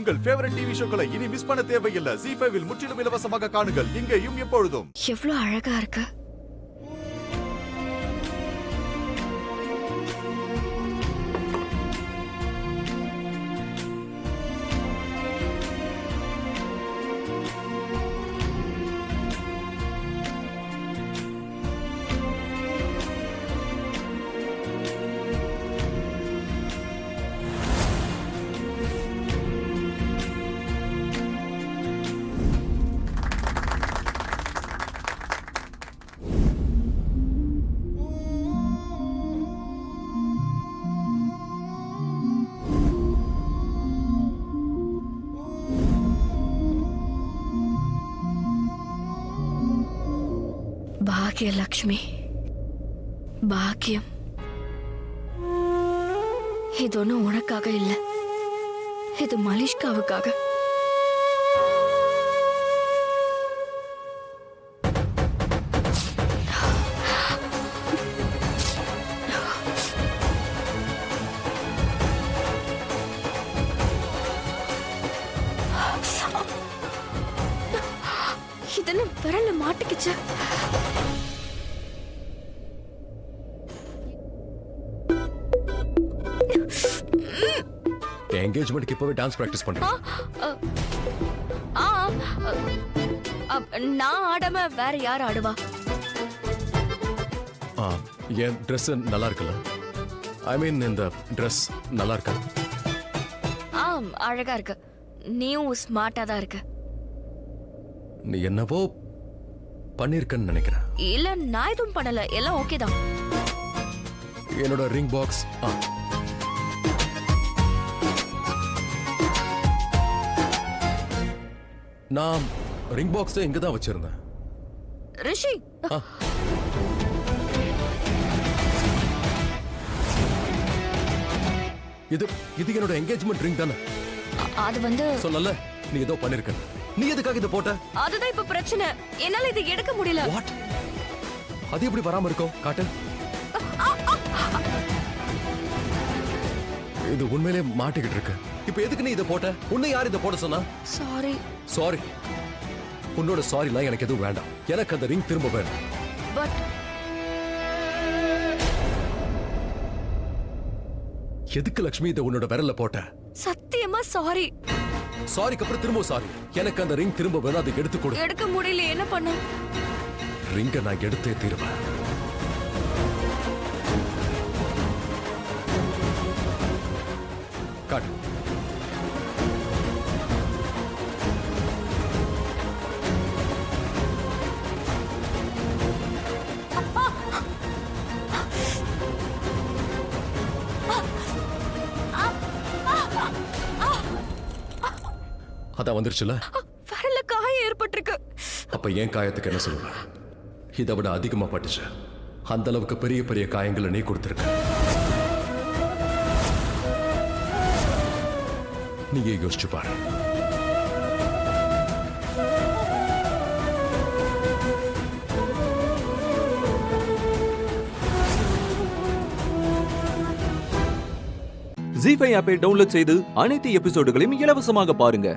உங்கள் favourite TV ஷோக்களை இனி miss பண்ண தேவையில்லை. ZEE5 இல் முற்றிலும் இலவசமாக காணுங்கள், இங்கேயும் எப்பொழுதும். எவ்வளவு அழகா இருக்கு. பாக்யலட்சுமி, பாக்கியம். இது ஒன்றும் உனக்காக இல்ல, இது மலிஷ்காவுக்காக. இதென்ன விரல்ல மாட்டிக்கிச்ச? என்கேஜ்மென்ட்க்கு இப்பவே டான்ஸ் பிராக்டிஸ் பண்றேன். நான் ஆடாம வேற யார் ஆடுவா? என் ட்ரெஸ் நல்லா இருக்குல்ல? ஐ மீன் இந்த ட்ரெஸ் நல்லா இருக்கா? அழகா இருக்கு. நீயும் ஸ்மார்ட்டா தான் இருக்க. நீ என்னவோ பண்ணிருக்கன்னு நினைக்கிறேன். இல்ல, நான் எதுவும் பண்ணல, எல்லாம் ஓகே தான். என்னோட ரிங் பாக்ஸ் நான் ரிங் பாக்ஸ் இங்க தான் வச்சிருந்தேன். ரிஷி, இது என்னோட என்கேஜ்மென்ட் ரிங் தானே? அது வந்து சொல்லல நீ ஏதோ பண்ணிருக்க. நீ எதுக்காக இத போட்ட? அதுதான் இப்ப பிரச்சனை. என்னால இதை எடுக்க முடியல. வாட்? அது எப்படி வராம இருக்கும்? காட்டு. இது உண்மையிலே மாட்டிக்கிட்டு இருக்கு. இப்ப எதுக்கு நீ இத போட்ட? உன்னை யார் இத போட சொன்னா? சாரி. சாரி. உன்னோட சாரிலாம் எனக்கு எதுவும் வேண்டாம். எனக்கு அந்த ரிங் திரும்ப வேணும். பட் எதுக்கு லட்சுமி இத உன்னோட விரல்ல போட்ட? சத்தியமா சாரி. சாரிக்கு அப்புறம் திரும்ப சாரி. எனக்கு அந்த ரிங் திரும்ப வேணும், அதை எடுத்து கொடு. எடுக்க முடியல, என்ன பண்ண? ரிங்க நான் எடுத்தே தீருவேன். காட்டு. அதான் வந்துருச்சுல? விரல்ல காயம் ஏற்பட்டிருக்கு. அப்ப ஏன் காயத்துக்கு என்ன சொல்லுவ? இதை விட அதிகமா பட்டுச்சு. அந்த அளவுக்கு பெரிய பெரிய காயங்களை நீ கொடுத்திருக்க. நீயே யோசிச்சு பாரு. ZEE5 ஆப்பை டவுன்லோட் செய்து அனைத்து எபிசோடுகளையும் இலவசமாக பாருங்க.